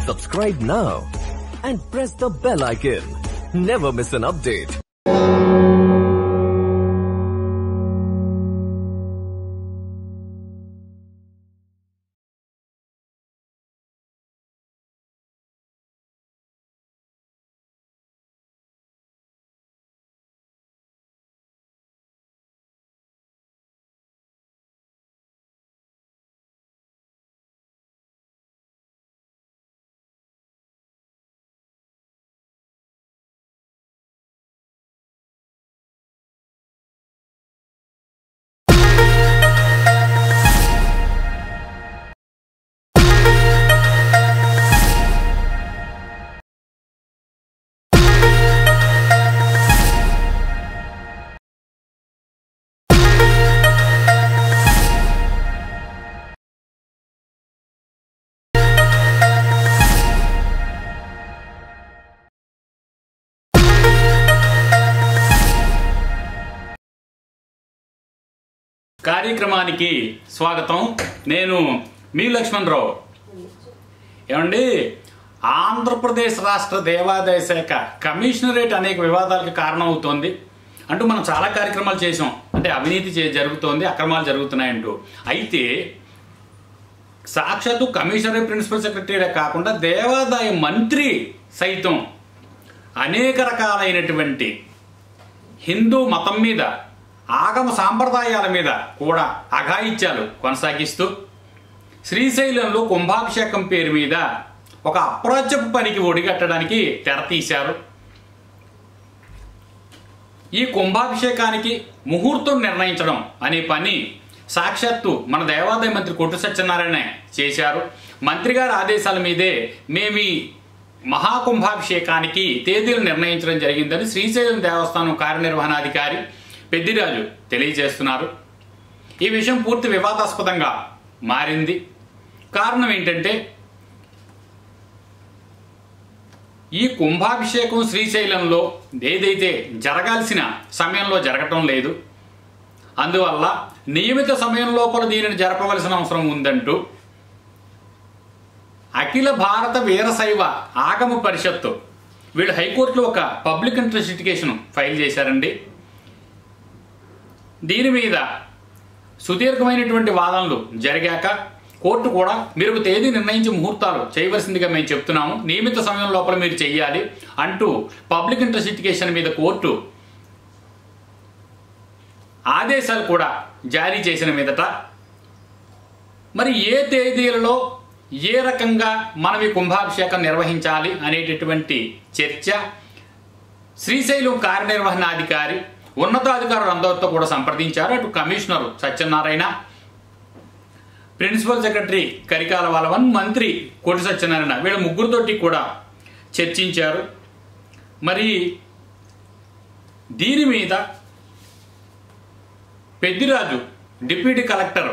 Subscribe now and press the bell icon. Never miss an update. కార్యక్రమానికి స్వాగతం. నేను మీ లక్ష్మణరావు. ఏమండి, ఆంధ్రప్రదేశ్ రాష్ట్ర దేవాదాయ శాఖ కమిషనరేట్ అనేక వివాదాలకు కారణం అవుతోంది అంటూ మనం చాలా కార్యక్రమాలు చేసాం. అంటే అవినీతి జరుగుతోంది, అక్రమాలు జరుగుతున్నాయంటూ. అయితే సాక్షాత్తు కమిషనరేట్ ప్రిన్సిపల్ సెక్రటరీ కాకుండా దేవాదాయ మంత్రి సైతం అనేక రకాలైనటువంటి హిందూ మతం మీద, ఆగమ సాంప్రదాయాల మీద కూడా అఘాయిత్యాలు కొనసాగిస్తూ శ్రీశైలంలో కుంభాభిషేకం పేరు మీద ఒక అప్రాచ్యపు పనికి ఒడిగట్టడానికి తెరతీశారు. ఈ కుంభాభిషేకానికి ముహూర్తం నిర్ణయించడం అనే పని సాక్షాత్తు మన దేవాదాయ మంత్రి కొట్టు సత్యనారాయణ చేశారు. మంత్రి గారి ఆదేశాల మీదే మేము ఈ మహాకుంభాభిషేకానికి తేదీలు నిర్ణయించడం జరిగిందని శ్రీశైలం దేవస్థానం కార్యనిర్వహణాధికారి పెద్దిరాజు తెలియజేస్తున్నారు. ఈ విషయం పూర్తి వివాదాస్పదంగా మారింది. కారణం ఏంటంటే, ఈ కుంభాభిషేకం శ్రీశైలంలో ఏదైతే జరగాల్సిన సమయంలో జరగటం లేదు, అందువల్ల నియమిత సమయం లోపల దీనిని జరపవలసిన అవసరం ఉందంటూ అఖిల భారత వీరశైవ ఆగమ పరిషత్తు వీళ్ళు హైకోర్టులో ఒక పబ్లిక్ ఇంట్రెస్ట్ లిటిగేషన్ ఫైల్ చేశారండి. దీని మీద సుదీర్ఘమైనటువంటి వాదనలు జరిగాక కోర్టు కూడా మీరు తేదీ నిర్ణయించి ముహూర్తాలు చేయవలసిందిగా మేము చెప్తున్నాము, నియమిత సమయం లోపల మీరు చెయ్యాలి అంటూ పబ్లిక్ ఇంట్రెస్ట్ లిటిగేషన్ మీద కోర్టు ఆదేశాలు కూడా జారీ చేసిన మీదట మరి ఏ తేదీలలో ఏ రకంగా మనం ఈ కుంభాభిషేకం నిర్వహించాలి అనేటటువంటి చర్చ శ్రీశైలం కార్యనిర్వహణాధికారి ఉన్నతాధికారులందరితో కూడా సంప్రదించారు. అటు commissioner Satyanarayana, principal secretary Karikala Valavan, మంత్రి కోటి సత్యనారాయణ వీళ్ళ ముగ్గురితోటి కూడా చర్చించారు. మరి దీని మీద Peddiraju deputy collector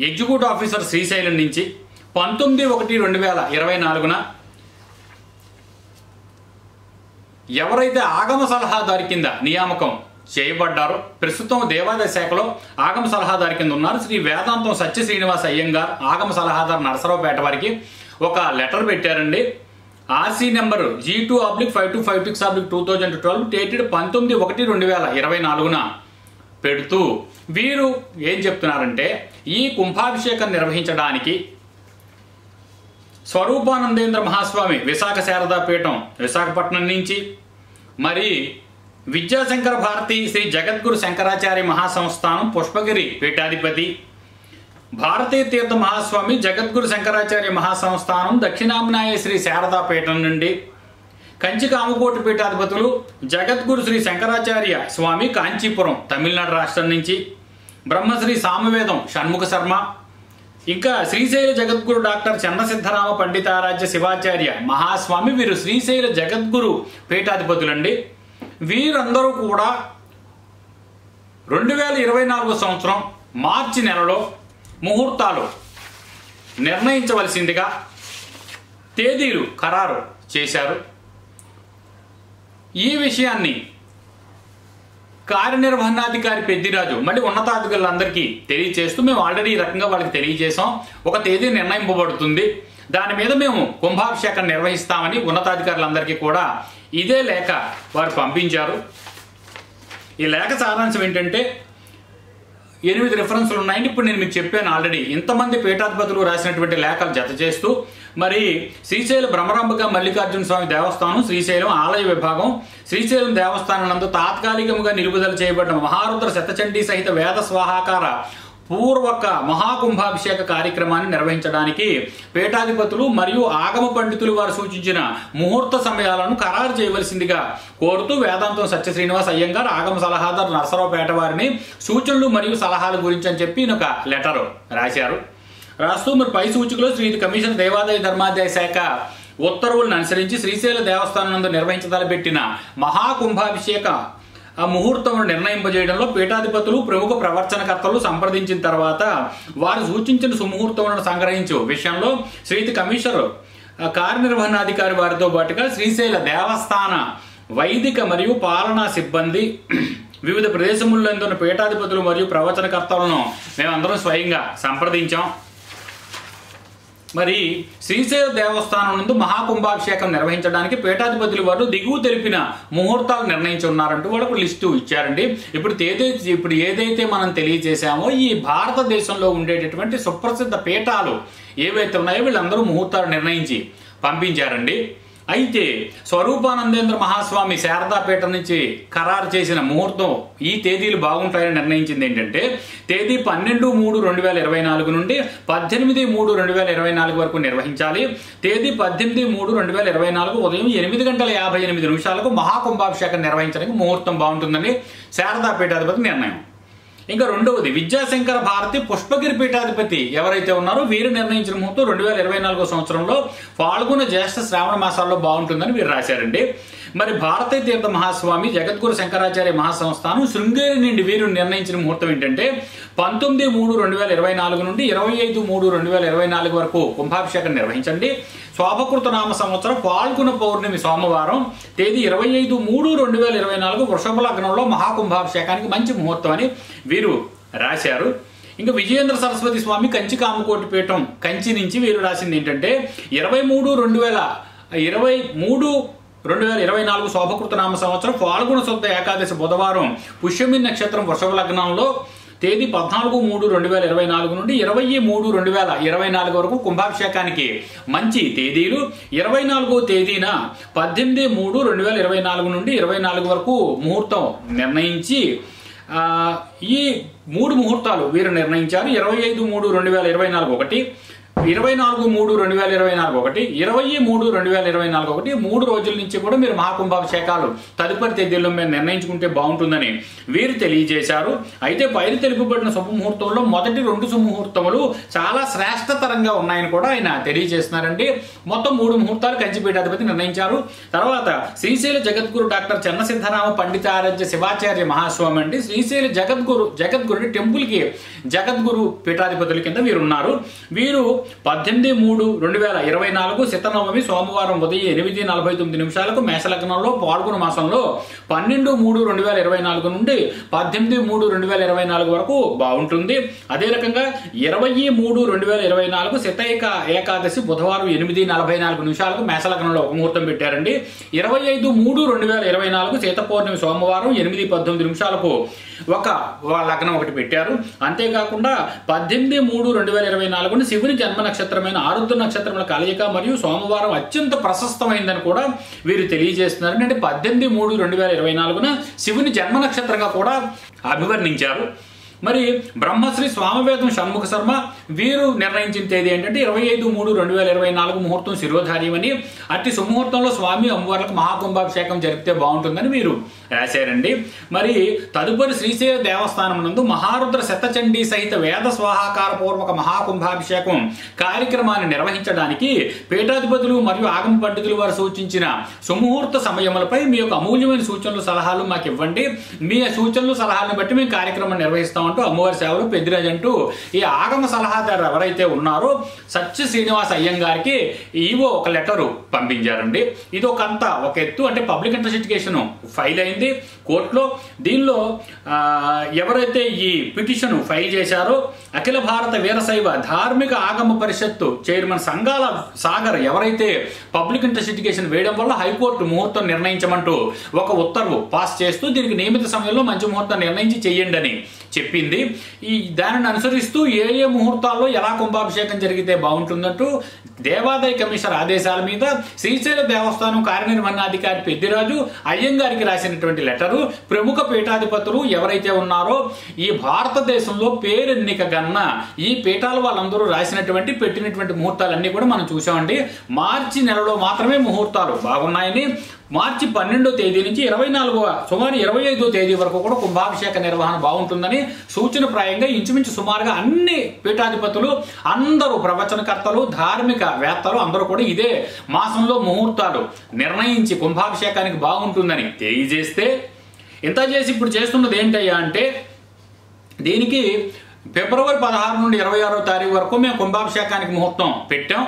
executive officer Srisailam నుంచి 19/1/2024 ఎవరైతే ఆగమ సలహాదారు కింద నియామకం చేయబడ్డారో, ప్రస్తుతం దేవాదాయ శాఖలో ఆగమ సలహాదారు కింద ఉన్నారు శ్రీ వేదాంతం సత్య శ్రీనివాస అయ్యంగార్, ఆగమ సలహాదారు నరసరావుపేట వారికి ఒక లెటర్ పెట్టారండి. ఆర్సీ నెంబర్ G2/5256/2012 డేటెడ్ 19/1/2024 పెడుతూ వీరు ఏం చెప్తున్నారంటే, ఈ కుంభాభిషేకం నిర్వహించడానికి స్వరూపానందేంద్ర మహాస్వామి విశాఖ శారదాపీఠం విశాఖపట్నం నుంచి, మరి విద్యాశంకర భారతి శ్రీ జగద్గురు శంకరాచార్య మహాసంస్థానం పుష్పగిరి పీఠాధిపతి, భారతీయ తీర్థ మహాస్వామి జగద్గురు శంకరాచార్య మహాసంస్థానం దక్షిణామ్నాయ శ్రీ శారదాపీఠం నుండి, కంచి కామకోటి పీఠాధిపతులు జగద్గురు శ్రీ శంకరాచార్య స్వామి కాంచీపురం తమిళనాడు రాష్ట్రం నుంచి, బ్రహ్మశ్రీ సామవేదం షణ్ముఖ శర్మ, ఇంకా శ్రీశైల జగద్గురు డాక్టర్ చంద్రసిద్ధరామ పండితారాధ్య శివాచార్య మహాస్వామి వీరు శ్రీశైల జగద్గురు పీఠాధిపతులండి. వీరందరూ కూడా 2024 సంవత్సరం మార్చి నెలలో ముహూర్తాలు నిర్ణయించవలసిందిగా తేదీలు ఖరారు చేశారు. ఈ విషయాన్ని కార్యనిర్వహణాధికారి పెద్దిరాజు మళ్ళీ ఉన్నతాధికారులందరికీ తెలియజేస్తూ మేము ఆల్రెడీ ఈ రకంగా వాళ్ళకి తెలియజేసాం, ఒక తేదీ నిర్ణయింపబడుతుంది, దాని మీద మేము కుంభాభిషేకం నిర్వహిస్తామని ఉన్నతాధికారులందరికీ కూడా ఇదే లేఖ వారు పంపించారు. ఈ లేఖ సారాంశం ఏంటంటే 8 రిఫరెన్స్లు ఉన్నాయండి. ఇప్పుడు నేను మీకు చెప్పాను ఆల్రెడీ. ఇంతమంది పీఠాధిపతులు రాసినటువంటి లేఖలు జత చేస్తూ మరి శ్రీశైలం బ్రహ్మరాంబిక మల్లికార్జున స్వామి దేవస్థానం శ్రీశైలం ఆలయ విభాగం శ్రీశైలం దేవస్థానం నందు తాత్కాలికంగా నిలుపుదల చేయబడిన మహారుద్ర శతచండీ సహిత వేద స్వాహాకార పూర్వక మహాకుంభాభిషేక కార్యక్రమాన్ని నిర్వహించడానికి పీఠాధిపతులు మరియు ఆగమ పండితులు వారు సూచించిన ముహూర్త సమయాలను ఖరారు చేయవలసిందిగా కోరుతూ వేదాంతం సత్య శ్రీనివాస్ అయ్యంగార్ ఆగమ సలహాదారు నరసరావుపేట వారిని సూచనలు మరియు సలహాల గురించి అని చెప్పి ఒక లెటర్ రాశారు. రాస్తూ మరి పై సూచికలో శ్రీమతి కమిషన్ దేవాదాయ ధర్మాదాయ శాఖ ఉత్తర్వులను అనుసరించి శ్రీశైల దేవస్థానం నందు నిర్వహించదలపెట్టిన మహాకుంభాభిషేక ముహూర్తమును నిర్ణయింపజేయడంలో పీఠాధిపతులు ప్రముఖ ప్రవర్చనకర్తలు సంప్రదించిన తర్వాత వారు సూచించిన సుముహూర్తములను సంగ్రహించు విషయంలో శ్రీమతి కమిషనర్ కార్యనిర్వహణాధికారి వారితో పాటుగా శ్రీశైల దేవస్థాన వైదిక మరియు పాలనా సిబ్బంది వివిధ ప్రదేశముల్లో ఉన్న పీఠాధిపతులు మరియు ప్రవచనకర్తలను మేమందరం స్వయంగా సంప్రదించాం. మరి శ్రీశైల దేవస్థానం నందు మహాకుంభాభిషేకం నిర్వహించడానికి పీఠాధిపతులు వారు దిగువ తెలిపిన ముహూర్తాలు నిర్ణయించి ఉన్నారంటూ వాళ్ళకు లిస్టు ఇచ్చారండి. ఇప్పుడు ఏదైతే మనం తెలియజేశామో ఈ భారతదేశంలో ఉండేటటువంటి సుప్రసిద్ధ పీఠాలు ఏవైతే ఉన్నాయో వీళ్ళందరూ ముహూర్తాలు నిర్ణయించి పంపించారండి. అయితే స్వరూపానందేంద్ర మహాస్వామి శారదాపీఠం నుంచి ఖరారు చేసిన ముహూర్తం ఈ తేదీలు బాగుంటాయని నిర్ణయించింది ఏంటంటే తేదీ 12/3/2024 నుండి 18/3/2024 వరకు నిర్వహించాలి. తేదీ 18/3/2024 ఉదయం 8:58 మహాకుంభాభిషేకం నిర్వహించడానికి ముహూర్తం బాగుంటుందని శారదాపీఠాధిపతి నిర్ణయం. ఇంకా రెండవది విద్యాశంకర భారతి పుష్పగిరి పీఠాధిపతి ఎవరైతే ఉన్నారో వీరు నిర్ణయించిన ముహూర్తం 2024 సంవత్సరంలో ఫాల్గుణ జ్యేష్ఠ శ్రావణ మాసాల్లో బాగుంటుందని వీరు రాశారండి. మరి భారతీ తీర్థ మహాస్వామి జగద్గురు శంకరాచార్య మహాసంస్థానం శృంగేరి నుండి వీరు నిర్ణయించిన ముహూర్తం ఏంటంటే 19/3/2024 నుండి 25/3/2024 వరకు కుంభాభిషేకం నిర్వహించండి. శోభకృత నామ సంవత్సరం ఫాల్గుణ పౌర్ణమి సోమవారం తేదీ 25/3/2024 వృషభ లగ్నంలో మహాకుంభాభిషేకానికి మంచి ముహూర్తం అని వీరు రాశారు. ఇంకా విజయేంద్ర సరస్వతి స్వామి కంచి కామకోటి పీఠం కంచి నుంచి వీరు రాసింది ఏంటంటే 23/2024 శోభకృత నామ సంవత్సరం ఫాల్గుణ శుద్ధ ఏకాదశి బుధవారం పుష్యమి నక్షత్రం వృషభ లగ్నంలో తేదీ 14/3/2024 నుండి 20/3/2024 వరకు కుంభాభిషేకానికి మంచి తేదీలు. 24వ తేదీన 18/3/2024 నుండి 24 వరకు ముహూర్తం నిర్ణయించి ఈ 3 ముహూర్తాలు వీరు నిర్ణయించారు. 25/3/2024 ఒకటి, 24/3/2024 ఒకటి, 20/3/2024 ఒకటి. 3 రోజుల నుంచి కూడా మీరు మహాకుంభాభిషేకాలు తదుపరి తేదీల్లో మీరు నిర్ణయించుకుంటే బాగుంటుందని వీరు తెలియజేశారు. అయితే పైన తెలుపబడిన శుభముహూర్తంలో మొదటి 2 శుభముహూర్తములు చాలా శ్రేష్టతరంగా ఉన్నాయని కూడా ఆయన తెలియజేస్తున్నారండి. మొత్తం 3 ముహూర్తాలు కంచిపీఠాధిపతి నిర్ణయించారు. తర్వాత శ్రీశైల జగద్గురు డాక్టర్ చెన్నసిద్ధరామ పండితారాధ్య శివాచార్య మహాస్వామి అండి శ్రీశైల జగద్గురు టెంపుల్ కి జగద్గురు పీఠాధిపతుల కింద వీరు ఉన్నారు. వీరు 18/3/2024 శతనవమి సోమవారం ఉదయం 8:49 మేషలగ్నంలో పాల్గొన మాసంలో 12/3/2024 నుండి 18/3/2024 వరకు బాగుంటుంది. అదే రకంగా 20/3/2024 శత ఏకాదశి బుధవారం 8:44 మేషలగ్నంలో ఒక ముహూర్తం పెట్టారండి. 25/3/2024 శీత పౌర్ణమి సోమవారం 8:19 ఒక లగ్నం ఒకటి పెట్టారు. అంతేకాకుండా 18/3/2024 శివుని జన్మ నక్షత్రమైన ఆరుద్ర నక్షత్రముల కలయిక మరియు సోమవారం అత్యంత ప్రశస్తమైందని కూడా వీరు తెలియజేస్తున్నారు. అంటే 18/3/2024 శివుని జన్మ నక్షత్రంగా కూడా అభివర్ణించారు. మరి బ్రహ్మశ్రీ స్వామివేదం షణ్ముఖ శర్మ వీరు నిర్ణయించిన తేదీ ఏంటంటే 25/3/2024 ముహూర్తం శిరోధార్యమని. అట్టి సుముహూర్తంలో స్వామి అమ్మవార్లకు మహాకుంభాభిషేకం జరిపితే బాగుంటుందని వీరు రాశారండి. మరి తదుపరి శ్రీశైల దేవస్థానం నందు మహారుద్ర శతచండీ సహిత వేద స్వాహాకార పూర్వక మహాకుంభాభిషేకం కార్యక్రమాన్ని నిర్వహించడానికి పీఠాధిపతులు మరియు ఆగమ పండితులు వారు సూచించిన సుముహూర్త సమయములపై మీ యొక్క అమూల్యమైన సూచనలు సలహాలు మాకు ఇవ్వండి. మీ సూచనలు సలహాలను బట్టి మేము కార్యక్రమం నిర్వహిస్తాం అంటూ అమ్మవారి సేవలు పెద్దిరాజు అంటూ ఈ ఆగమ సలహాదారు ఎవరైతే ఉన్నారో సత్య శ్రీనివాస అయ్యంగారికి ఈవో ఒక లెటరు పంపించారండి. ఇది ఒక ఎత్తు. అంటే పబ్లిక్ ఇంట్రెస్ట్ ఫైల్ అయింది కోర్టులో. దీనిలో ఎవరైతే ఈ పిటిషన్ ఫైల్ చేశారో అఖిల భారత వీరశైవ ధార్మిక ఆగమ పరిషత్తు చైర్మన్ సంగాల సాగర్ ఎవరైతే పబ్లిక్ ఇంట్రెస్ట్ వేయడం వల్ల హైకోర్టు ముహూర్తం నిర్ణయించమంటూ ఒక ఉత్తర్వు పాస్ చేస్తూ దీనికి నియమిత సమయంలో మంచి ముహూర్తం నిర్ణయించి చెయ్యండి అని చెప్పింది. దానిని అనుసరిస్తూ ఏ ముహూర్తాల్లో ఎలా కుంభాభిషేకం జరిగితే బాగుంటుందంటూ దేవాదాయ కమిషనర్ ఆదేశాల మీద శ్రీశైల దేవస్థానం కార్యనిర్వహణాధికారి పెద్దిరాజు అయ్యంగారికి రాసినటువంటి లెటరు ప్రముఖ పీఠాధిపతులు ఎవరైతే ఉన్నారో ఈ భారతదేశంలో పేరెన్నిక గన్న ఈ పీఠాల వాళ్ళందరూ రాసినటువంటి పెట్టినటువంటి ముహూర్తాలన్నీ కూడా మనం చూసామండి. మార్చి నెలలో మాత్రమే ముహూర్తాలు బాగున్నాయని, మార్చి 12వ తేదీ నుంచి 24వ సుమారు 25వ తేదీ వరకు కూడా కుంభాభిషేక నిర్వహణ బాగుంటుందని సూచనప్రాయంగా ఇంచుమించు సుమారుగా అన్ని పీఠాధిపతులు అందరూ ప్రవచనకర్తలు ధార్మిక వేత్తలు అందరూ కూడా ఇదే మాసంలో ముహూర్తాలు నిర్ణయించి కుంభాభిషేకానికి బాగుంటుందని తెలియజేస్తే ఇంత చేసి ఇప్పుడు చేస్తున్నది ఏంటయ్యా అంటే దీనికి ఫిబ్రవరి 16 నుండి 26వ తారీఖు వరకు మేము కుంభాభిషేకానికి ముహూర్తం పెట్టాం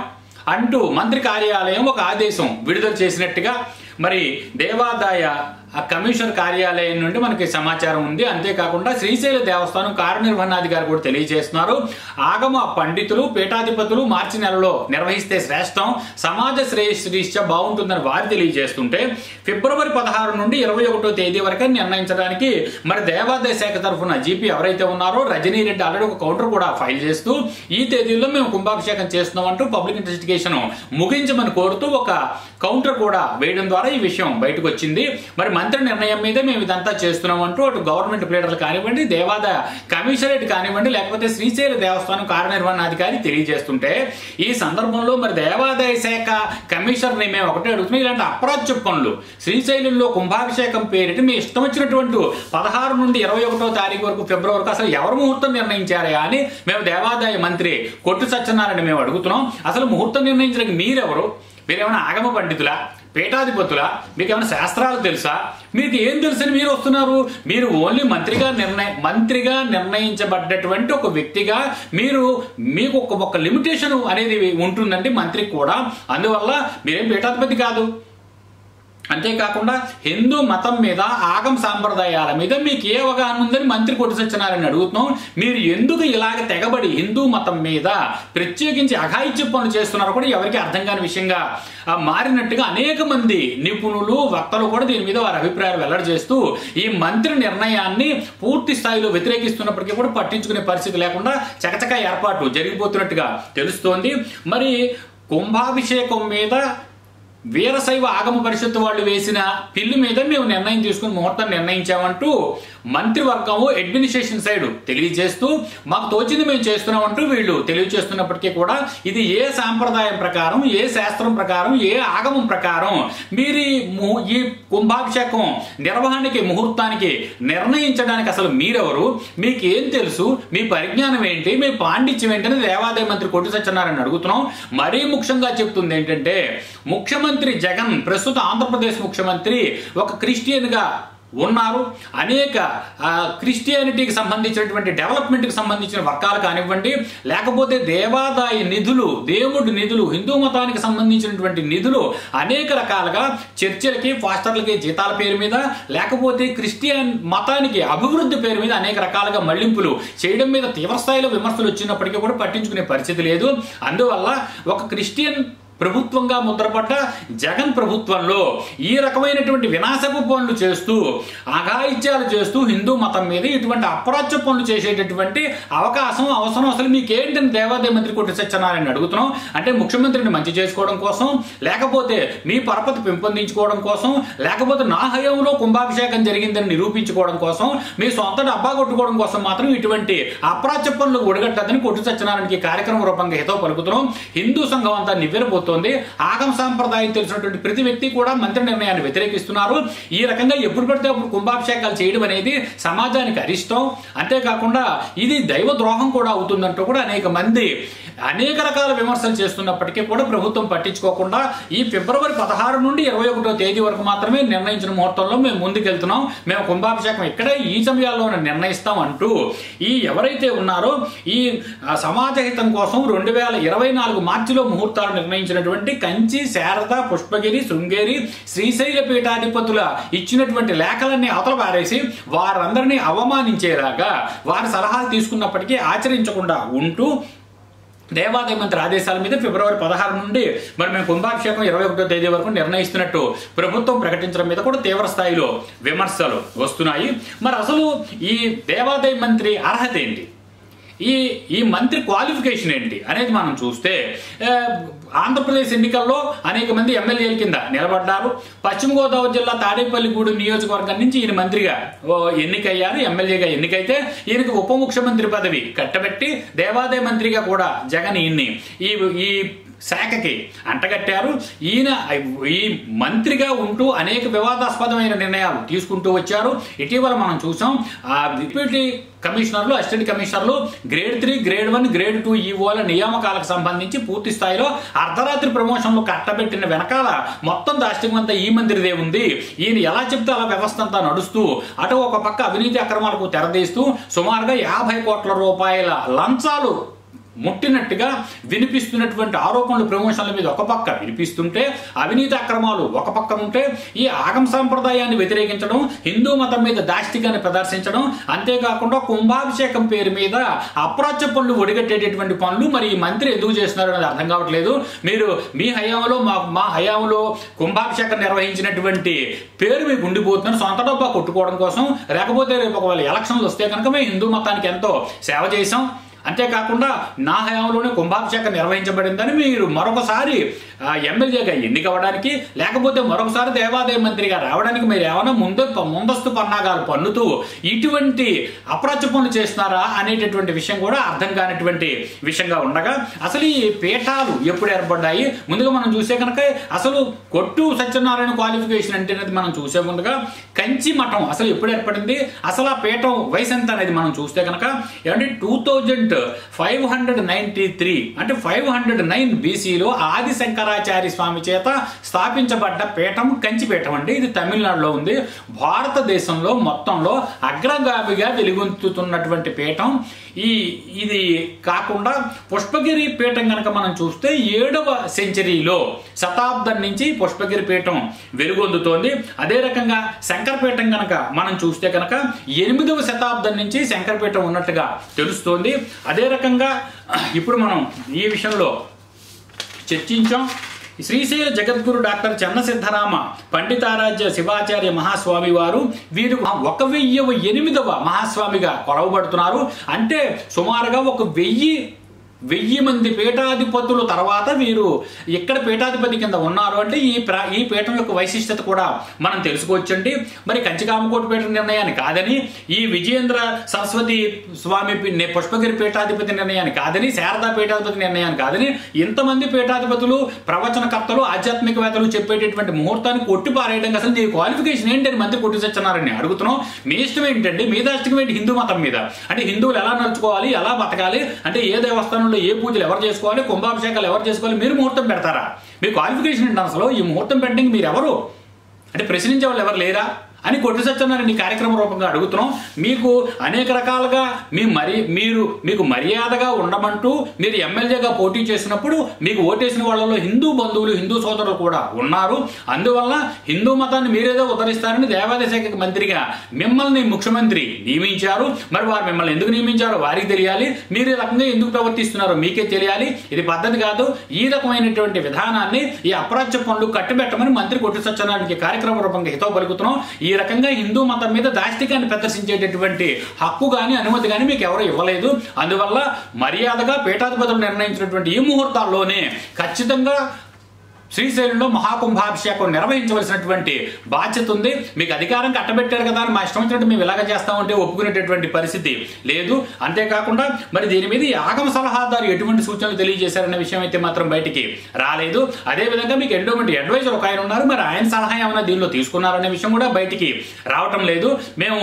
అంటూ మంత్రి కార్యాలయం ఒక ఆదేశం విడుదల చేసినట్టుగా మరి దేవాదాయ కమిషనర్ కార్యాలయం నుండి మనకి సమాచారం ఉంది. అంతేకాకుండా శ్రీశైల దేవస్థానం కార్యనిర్వహణాధికారి కూడా తెలియజేస్తున్నారు. ఆగమ పండితులు పీఠాధిపతులు మార్చి నెలలో నిర్వహిస్తే శ్రేష్టం, సమాజ శ్రేయస్సు బాగుంటుందని వారు తెలియజేస్తుంటే ఫిబ్రవరి 16 నుండి 21వ తేదీ వరకు నిర్ణయించడానికి మరి దేవాదాయ శాఖ తరఫున జీపీ ఎవరైతే ఉన్నారో రజనీ రెడ్డి ఆల్రెడీ ఒక కౌంటర్ కూడా ఫైల్ చేస్తూ ఈ తేదీల్లో మేము కుంభాభిషేకం చేస్తున్నామంటూ పబ్లిక్ ఇన్వెస్టిగేషన్ ముగించమని కోరుతూ ఒక కౌంటర్ కూడా వేయడం ద్వారా ఈ విషయం బయటకు వచ్చింది. మరి మంత్రి నిర్ణయం మీద మేము ఇదంతా చేస్తున్నాం అంటూ అటు గవర్నమెంట్ ప్లేటర్లు కానివ్వండి, దేవాదాయ కమిషనరేట్ కానివ్వండి, లేకపోతే శ్రీశైల దేవస్థానం కార్యనిర్వహణాధికారి తెలియజేస్తుంటే ఈ సందర్భంలో మరి దేవాదాయ శాఖ కమిషనర్ని మేము ఒకటే అడుగుతున్నాం, ఇలాంటి అప్రాచ్య పనులు శ్రీశైలంలో కుంభాభిషేకం పేరిట మీ ఇష్టం వచ్చినటువంటి 16 నుండి 21వ తారీఖు వరకు ఫిబ్రవరి వరకు అసలు ఎవరు ముహూర్తం నిర్ణయించారా అని మేము దేవాదాయ మంత్రి కొట్టు సత్యనారాయణ మేము అడుగుతున్నాం. అసలు ముహూర్తం నిర్ణయించడానికి మీరెవరు? మీరేమైనా ఆగమ పండితులా, పీఠాధిపతులా, మీకు ఏమైనా శాస్త్రాలు తెలుసా? మీకు ఏం తెలుసని మీరు వస్తున్నారు? మీరు ఓన్లీ మంత్రిగా నిర్ణయించబడ్డటువంటి ఒక వ్యక్తిగా మీకు ఒక లిమిటేషన్ అనేది ఉంటుందండి మంత్రికి కూడా. అందువల్ల మీరేం పీఠాధిపతి కాదు. అంతేకాకుండా హిందూ మతం మీద ఆగమ సాంప్రదాయాల మీద మీకు ఏ అవగాహన ఉందని మంత్రి కొట్టు సత్యనారాయణ అడుగుతున్నాం. మీరు ఎందుకు ఇలాగ తెగబడి హిందూ మతం మీద ప్రత్యేకించి అఘాయిత్య పనులు చేస్తున్నారో కూడా ఎవరికి అర్థం కాని విషయంగా మారినట్టుగా అనేక మంది నిపుణులు వక్తలు కూడా దీని మీద వారి అభిప్రాయాలు వెల్లడి చేస్తూ ఈ మంత్రి నిర్ణయాన్ని పూర్తి స్థాయిలో వ్యతిరేకిస్తున్నప్పటికీ కూడా పట్టించుకునే పరిస్థితి లేకుండా చకచకా ఏర్పాటు జరిగిపోతున్నట్టుగా తెలుస్తోంది. మరి కుంభాభిషేకం మీద వీరశైవ ఆగమ పరిషత్తు వాళ్ళు వేసిన పిల్లు మీద మేము నిర్ణయం తీసుకుని ముహూర్తం నిర్ణయించామంటూ మంత్రివర్గము అడ్మినిస్ట్రేషన్ సైడ్ తెలియజేస్తూ మాకు తోచింది మేము చేస్తున్నామంటూ వీళ్ళు తెలియజేస్తున్నప్పటికీ కూడా ఇది ఏ సాంప్రదాయం ప్రకారం, ఏ శాస్త్రం ప్రకారం, ఏ ఆగమం ప్రకారం మీరు ఈ కుంభాభిషేకం నిర్వహణకి ముహూర్తానికి నిర్ణయించడానికి అసలు మీరెవరు? మీకేం తెలుసు? మీ పరిజ్ఞానం ఏంటి? మీ పాండిత్యం ఏంటని దేవాదాయ మంత్రి కొట్టు సత్యనారాయణ అడుగుతున్నాం. మరీ ముఖ్యంగా చెప్తుంది ఏంటంటే ముఖ్యమంత్రి జగన్ ప్రస్తుత ఆంధ్రప్రదేశ్ ముఖ్యమంత్రి ఒక క్రిస్టియన్ గా ఉన్నారు. అనేక క్రిస్టియానిటీకి సంబంధించినటువంటి డెవలప్మెంట్కి సంబంధించిన వర్గాలు కానివ్వండి, లేకపోతే దేవాదాయ నిధులు, దేవుడి నిధులు, హిందూ మతానికి సంబంధించినటువంటి నిధులు అనేక రకాలుగా చర్చిలకి, పాస్టర్లకి జీతాల పేరు మీద, లేకపోతే క్రిస్టియన్ మతానికి అభివృద్ధి పేరు మీద అనేక రకాలుగా మళ్లింపులు చేయడం మీద తీవ్రస్థాయిలో విమర్శలు వచ్చినప్పటికీ కూడా పట్టించుకునే పరిస్థితి లేదు. అందువల్ల ఒక క్రిస్టియన్ ప్రభుత్వంగా ముద్రపడ్డ జగన్ ప్రభుత్వంలో ఈ రకమైనటువంటి వినాశపు పనులు చేస్తూ, అఘాయిత్యాలు చేస్తూ హిందూ మతం మీద ఇటువంటి అప్రాచ్య పనులు చేసేటటువంటి అవకాశం, అవసరం అసలు మీకేంటని దేవాదాయ మంత్రి కొట్టు సత్యనారాయణ అడుగుతున్నాం. అంటే ముఖ్యమంత్రిని మంచి చేసుకోవడం కోసం, లేకపోతే మీ పరపతి పెంపొందించుకోవడం కోసం, లేకపోతే నా హయాంలో కుంభాభిషేకం జరిగిందని నిరూపించుకోవడం కోసం, మీ సొంత డబ్బా కొట్టుకోవడం కోసం మాత్రం ఇటువంటి అప్రాచ్య పనులు ఒడగట్టదని కొట్టు సత్యనారాయణకి కార్యక్రమ రూపంగా హితవు పలుకుతున్నాం. హిందూ సంఘం అంతా నివ్వెరపోతుంది. ఆగమ సాంప్రదాయం తెలిసినటువంటి ప్రతి వ్యక్తి కూడా మంత్రి నిర్ణయాన్ని వ్యతిరేకిస్తున్నారు. ఈ రకంగా ఎప్పుడు పడితే అప్పుడు కుంభాభిషేకాలు చేయడం అనేది సమాజానికి అరిష్టం. అంతేకాకుండా ఇది దైవ ద్రోహం కూడా అవుతుందంటూ కూడా అనేక మంది అనేక రకాల విమర్శలు చేస్తున్నప్పటికీ కూడా ప్రభుత్వం పట్టించుకోకుండా ఈ ఫిబ్రవరి 16 నుండి 21వ తేదీ వరకు మాత్రమే నిర్ణయించిన ముహూర్తంలో మేము ముందుకెళ్తున్నాం, మేము కుంభాభిషేకం ఇక్కడే ఈ సమయాల్లోనే నిర్ణయిస్తాం అంటూ ఈ ఎవరైతే ఉన్నారో ఈ సమాజహితం కోసం 2024 మార్చిలో ముహూర్తాలు నిర్ణయించినటువంటి కంచి, శారద, పుష్పగిరి, శృంగేరి, శ్రీశైల పీఠాధిపతుల ఇచ్చినటువంటి లేఖలన్నీ అవతల పారేసి వారందరినీ అవమానించేలాగా వారి సలహాలు తీసుకున్నప్పటికీ ఆచరించకుండా ఉంటూ దేవాదాయ మంత్రి ఆదేశాల మీద ఫిబ్రవరి 16 నుండి మరి మేము కుంభాభిషేకం 21వ తేదీ వరకు నిర్ణయిస్తున్నట్టు ప్రభుత్వం ప్రకటించడం మీద కూడా తీవ్ర స్థాయిలో విమర్శలు వస్తున్నాయి. మరి అసలు ఈ దేవాదాయ మంత్రి అర్హత ఏంటి, ఈ మంత్రి క్వాలిఫికేషన్ ఏంటి అనేది మనం చూస్తే ఆంధ్రప్రదేశ్ ఎన్నికల్లో అనేక మంది ఎమ్మెల్యేల కింద నిలబడ్డారు. పశ్చిమ గోదావరి జిల్లా తాడేపల్లిగూడెం నియోజకవర్గం నుంచి ఈయన మంత్రిగా ఎన్నికయ్యారు. ఎమ్మెల్యేగా ఎన్నికైతే ఈయనకు ఉప ముఖ్యమంత్రి పదవి కట్టబెట్టి దేవాదాయ మంత్రిగా కూడా జగన్ ఈయన్ని ఈ శాఖకి అంటగట్టారు. ఈయన ఈ మంత్రిగా ఉంటూ అనేక వివాదాస్పదమైన నిర్ణయాలు తీసుకుంటూ వచ్చారు. ఇటీవల మనం చూసాం డిప్యూటీ కమిషనర్లు, అసిస్టెంట్ కమిషనర్లు గ్రేడ్ 3, గ్రేడ్ 1, గ్రేడ్ 2 ఈవోల నియామకాలకు సంబంధించి పూర్తి స్థాయిలో అర్ధరాత్రి ప్రమోషన్లు కట్టబెట్టిన వెనకాల మొత్తం దాష్టికం అంతా ఈ మంత్రిదే ఉంది. ఈయన ఎలా చెప్తే అలా వ్యవస్థ అంతా నడుస్తూ అటు ఒక పక్క అవినీతి అక్రమాలకు తెరదీస్తూ సుమారుగా 50 కోట్ల రూపాయల లంచాలు ముట్టినట్టుగా వినిపిస్తున్నటువంటి ఆరోపణలు ప్రమోషన్ల మీద ఒక పక్క వినిపిస్తుంటే, అవినీతి అక్రమాలు ఒక పక్క ఉంటే, ఈ ఆగమ సాంప్రదాయాన్ని వ్యతిరేకించడం, హిందూ మతం మీద దాష్టికాన్ని ప్రదర్శించడం, అంతేకాకుండా కుంభాభిషేకం పేరు మీద అప్రాచ్య పనులు ఒడిగట్టేటటువంటి పనులు మరి ఈ మంత్రి ఎందుకు చేస్తున్నారు అనేది అర్థం కావట్లేదు. మీరు మీ హయాంలో మా హయాంలో కుంభాభిషేకం నిర్వహించినటువంటి పేరు మీకు ఉండిపోతున్నారు సొంత డబ్బా కొట్టుకోవడం కోసం, లేకపోతే రేపు ఒకవేళ ఎలక్షన్లు వస్తే కనుక మేము హిందూ మతానికి ఎంతో సేవ చేశాం, అంతేకాకుండా నా హయాంలోనే కుంభాభిషేకం నిర్వహించబడిందని మీరు మరొకసారి ఎమ్మెల్యేగా ఎన్నికవడానికి లేకపోతే మరొకసారి దేవాదాయ మంత్రిగా రావడానికి మీరు ఏమైనా ముందస్తు పన్నాగాలు పన్నుతూ ఇటువంటి అప్రాచ్య పనులు చేస్తున్నారా అనేటటువంటి విషయం కూడా అర్థం కానిటువంటి విషయంగా ఉండగా, అసలు ఈ పీఠాలు ఎప్పుడు ఏర్పడ్డాయి ముందుగా మనం చూసే కనుక అసలు కొట్టు సత్యనారాయణ క్వాలిఫికేషన్ అంటే మనం చూసే ముందుగా కంచి మఠం అసలు ఎప్పుడు ఏర్పడింది, అసలు ఆ పీఠం వయసు ఎంత అనేది మనం చూస్తే కనుక ఏమంటే 2593 అంటే 509 BCలో ఆది శంకరాచార్య స్వామి చేత స్థాపించబడ్డ పీఠం కంచిపీఠం అండి. ఇది తమిళనాడులో ఉంది. భారతదేశంలో మొత్తంలో అగ్రగామిగా వెలుగొందుతున్నటువంటి పీఠం. ఇది కాకుండా పుష్పగిరి పీఠం కనుక మనం చూస్తే 7వ సెంచరీలో శతాబ్దం నుంచి పుష్పగిరి పీఠం వెలుగొందుతోంది. అదే రకంగా శంకరపీఠం కనుక మనం చూస్తే కనుక 8వ శతాబ్దం నుంచి శంకరపీఠం ఉన్నట్టుగా తెలుస్తోంది. అదే రకంగా ఇప్పుడు మనం ఈ విషయంలో చర్చించాం. శ్రీశైల జగద్గురు డాక్టర్ చెన్న సిద్ధరామ పండితారాధ్య శివాచార్య మహాస్వామి వారు వీరు 1008వ మహాస్వామిగా కొలవబడుతున్నారు. అంటే సుమారుగా 1000 మంది పీఠాధిపతుల తర్వాత వీరు ఇక్కడ పీఠాధిపతి కింద ఉన్నారు. అంటే ఈ పీఠం యొక్క వైశిష్టత కూడా మనం తెలుసుకోవచ్చండి. మరి కంచికామకోటి పీఠం నిర్ణయాన్ని కాదని, ఈ విజయేంద్ర సరస్వతి స్వామి పుష్పగిరి పీఠాధిపతి నిర్ణయాన్ని కాదని, శారదా పీఠాధిపతి నిర్ణయాన్ని కాదని ఇంతమంది పీఠాధిపతులు, ప్రవచనకర్తలు, ఆధ్యాత్మికవేత్తలు చెప్పేటటువంటి ముహూర్తాన్ని కొట్టిపారేయడం అసలు ఈ క్వాలిఫికేషన్ ఏంటని మంత్రి కొట్టి సత్యనారాయణ అడుగుతున్నాం. మీ ఇష్టం ఏంటండి, మీ దాష్టికం ఏంటి హిందూ మతం మీద? అంటే హిందువులు ఎలా నడుచుకోవాలి, ఎలా బతకాలి, అంటే ఏ దేవస్థానంలో ఏ పూజలు ఎవరు చేసుకోవాలి, కుంభాభిషేకాలు ఎవరు చేసుకోవాలి, మీరు ముహూర్తం పెడతారా? మీ క్వాలిఫికేషన్ ఏంటి అసలు? ఈ ముహూర్తం పెట్టడానికి మీరు ఎవరు అంటే ప్రశ్నించే వాళ్ళు ఎవరు లేరా అని కొట్టి సత్యనారాయణ ఈ కార్యక్రమ రూపంగా అడుగుతున్నాం. మీకు అనేక రకాలుగా మీకు మర్యాదగా ఉండమంటూ మీరు ఎమ్మెల్యేగా పోటీ చేసినప్పుడు మీకు ఓటేసిన వాళ్ళలో హిందూ బంధువులు, హిందూ సోదరులు కూడా ఉన్నారు. అందువల్ల హిందూ మతాన్ని మీరేదో ఉద్ధరిస్తారని దేవాదాయ శాఖ మంత్రిగా మిమ్మల్ని ముఖ్యమంత్రి నియమించారు. మరి వారు మిమ్మల్ని ఎందుకు నియమించారో వారికి తెలియాలి. మీరు ఈ రకంగా ఎందుకు ప్రవర్తిస్తున్నారో మీకే తెలియాలి. ఇది పద్ధతి కాదు. ఈ రకమైనటువంటి విధానాన్ని, ఈ అప్రాచ్య పనులు కట్టిబెట్టమని మంత్రి కొట్టి సత్యనారాయణకి కార్యక్రమ రూపంగా హితవు పలుకుతున్నాం. ఈ రకంగా హిందూ మతం మీద దాష్టికాన్ని ప్రదర్శించేటటువంటి హక్కు కానీ అనుమతి కానీ మీకు ఎవరు ఇవ్వలేదు. అందువల్ల మర్యాదగా పీఠాధిపతులు నిర్ణయించినటువంటి ఈ ముహూర్తాల్లోనే ఖచ్చితంగా శ్రీశైలంలో మహాకుంభాభిషేకం నిర్వహించవలసినటువంటి బాధ్యత ఉంది. మీకు అధికారం కట్టబెట్టారు కదా అని మా ఇష్టం వచ్చినట్టు మేము ఇలాగ చేస్తామంటే ఒప్పుకునేటటువంటి పరిస్థితి లేదు. అంతేకాకుండా మరి దీని మీద ఆగమ సలహాదారు ఎటువంటి సూచనలు తెలియజేశారనే విషయం అయితే మాత్రం బయటికి రాలేదు. అదేవిధంగా మీకు ఎండోమెంట్ అడ్వైజర్ ఒక ఆయన ఉన్నారు, మరి ఆయన సలహా ఏమైనా దీనిలో తీసుకున్నారనే విషయం కూడా బయటికి రావటం లేదు. మేము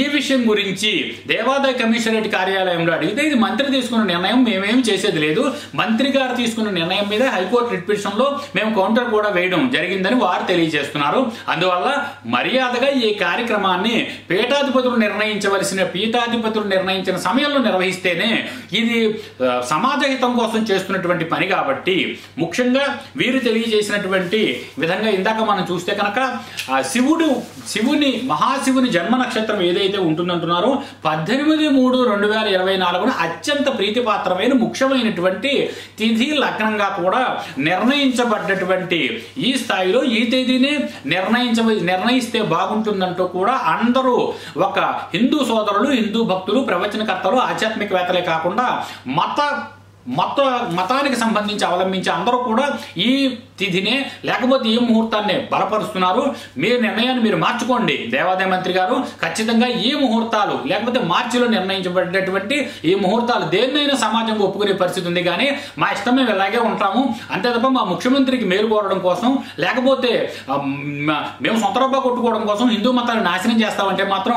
ఈ విషయం గురించి దేవాదాయ కమిషనరేట్ కార్యాలయంలో అడిగితే ఇది మంత్రి తీసుకున్న నిర్ణయం, మేమేం చేసేది లేదు. మంత్రి గారు తీసుకున్న నిర్ణయం మీద హైకోర్టు రిట్ పిటిషన్లో మేము కౌంటర్ కూడా వేయడం జరిగిందని వారు తెలియజేస్తున్నారు. అందువల్ల మర్యాదగా ఈ కార్యక్రమాన్ని పీఠాధిపతులు నిర్ణయించిన సమయంలో నిర్వహిస్తేనే ఇది సమాజ హితం కోసం చేస్తున్నటువంటి పని కాబట్టి ముఖ్యంగా వీరు తెలియజేసినటువంటి విధంగా ఇందాక మనం చూస్తే కనుక మహాశివుని జన్మ నక్షత్రం ఏదైతే ఉంటుందంటున్నారో 18/3/2024 అత్యంత ప్రీతిపాత్రమైన ముఖ్యమైనటువంటి తిథి లగ్నంగా కూడా నిర్ణయించబడ్డటువంటి ఈ స్థాయిలో ఈ తేదీని నిర్ణయిస్తే బాగుంటుందంటూ కూడా అందరూ ఒక హిందూ సోదరులు, హిందూ భక్తులు, ప్రవచనకర్తలు, ఆధ్యాత్మికవేత్తలే కాకుండా మతానికి సంబంధించి అవలంబించి అందరూ కూడా ఈ తిథినే లేకపోతే ఈ ముహూర్తాన్ని బలపరుస్తున్నారు. మీ నిర్ణయాన్ని మీరు మార్చుకోండి దేవాదాయ మంత్రి గారు. ఖచ్చితంగా ఈ ముహూర్తాలు లేకపోతే మార్చిలో నిర్ణయించబడ్డటువంటి ఈ ముహూర్తాలు దేన్నైనా సమాజంగా ఒప్పుకునే పరిస్థితి ఉంది, కానీ మా ఇష్టం మేము ఇలాగే ఉంటాము అంతే తప్ప మా ముఖ్యమంత్రికి మేలు కోరడం కోసం లేకపోతే మేము సొంత రూపా కొట్టుకోవడం కోసం హిందూ మతాన్ని నాశనం చేస్తామంటే మాత్రం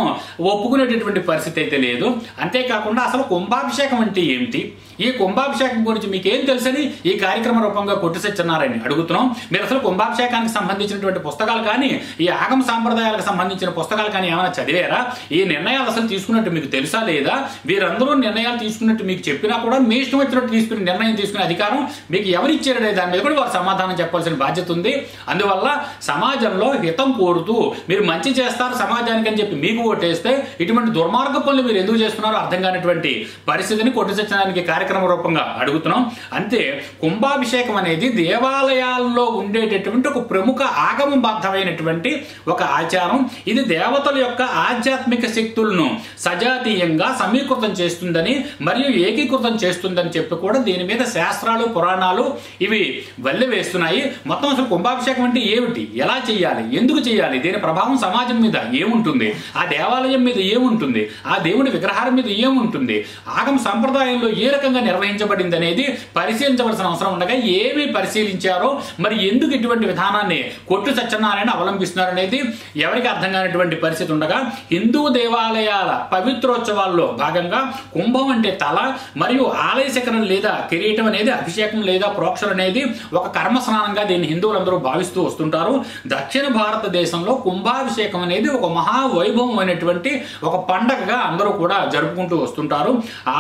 ఒప్పుకునేటటువంటి పరిస్థితి అయితే లేదు. అంతేకాకుండా అసలు కుంభాభిషేకం అంటే ఏమిటి, ఈ కుంభాభిషేకం గురించి మీకేం తెలుసని ఈ కార్యక్రమ రూపంగా కొట్టి సత్యనారాయణ అడుగుతున్నాం. మీరు అసలు కుంభాభిషేకానికి సంబంధించినటువంటి పుస్తకాలు కానీ ఈ ఆగమ సాంప్రదాయాలకు సంబంధించిన పుస్తకాలు కానీ ఏమైనా చదివారా? ఈ నిర్ణయాలు అసలు తీసుకున్నట్టు మీకు తెలుసా లేదా? వీరందరూ నిర్ణయాలు తీసుకున్నట్టు మీకు చెప్పినా కూడా మీ ఇష్టం వచ్చినట్టు నిర్ణయం తీసుకునే అధికారం మీకు ఎవరిచ్చారనే దాని మీద కూడా వారు సమాధానం చెప్పాల్సిన బాధ్యత ఉంది. అందువల్ల సమాజంలో హితం కోరుతూ మీరు మంచి చేస్తారు సమాజానికి అని చెప్పి మీకు ఓటేస్తే ఇటువంటి దుర్మార్గ పనులు మీరు ఎందుకు చేస్తున్నారో అర్థం కానిటువంటి పరిస్థితిని కొట్టి సత్యనారాయణకి కార్యక్రమ రూపంగా అడుగుతున్నాం. అంతే కుంభాభిషేకం అనేది దేవాలయాల్లో ఉండేటటువంటి ఒక ప్రముఖ ఆగమబద్ధమైనటువంటి ఒక ఆచారం. ఇది దేవతల యొక్క ఆధ్యాత్మిక శక్తులను సజాతీయంగా సమీకృతం చేస్తుందని మరియు ఏకీకృతం చేస్తుందని చెప్పి కూడా దీని మీద శాస్త్రాలు, పురాణాలు ఇవి వల్లె వేస్తున్నాయి. మొత్తం అసలు కుంభాభిషేకం అంటే ఏమిటి, ఎలా చేయాలి, ఎందుకు చేయాలి, దీని ప్రభావం సమాజం మీద ఏముంటుంది, ఆ దేవాలయం మీద ఏముంటుంది, ఆ దేవుడి విగ్రహాల మీద ఏముంటుంది, ఆగమ సంప్రదాయంలో ఏ రకంగా నిర్వహించబడింది అనేది పరిశీలించవలసిన అవసరం ఉండగా ఏమి పరిశీలించారో మరి ఎందుకు ఇటువంటి విధానాన్ని కొట్టు సత్యనారాయణ అవలంబిస్తున్నారు అనేది ఎవరికి అర్థం కానిటువంటి పరిస్థితి ఉండగా హిందూ దేవాలయాల పవిత్రోత్సవాల్లో భాగంగా కుంభం అంటే తల మరియు ఆలయ శిఖరం లేదా కిరీటం అనేది అభిషేకం లేదా ప్రోక్షణ అనేది ఒక కర్మ స్నానంగా దీన్ని హిందువులందరూ భావిస్తూ వస్తుంటారు. దక్షిణ భారతదేశంలో కుంభాభిషేకం అనేది ఒక మహావైభవం అయినటువంటి ఒక పండగగా అందరూ కూడా జరుపుకుంటూ వస్తుంటారు.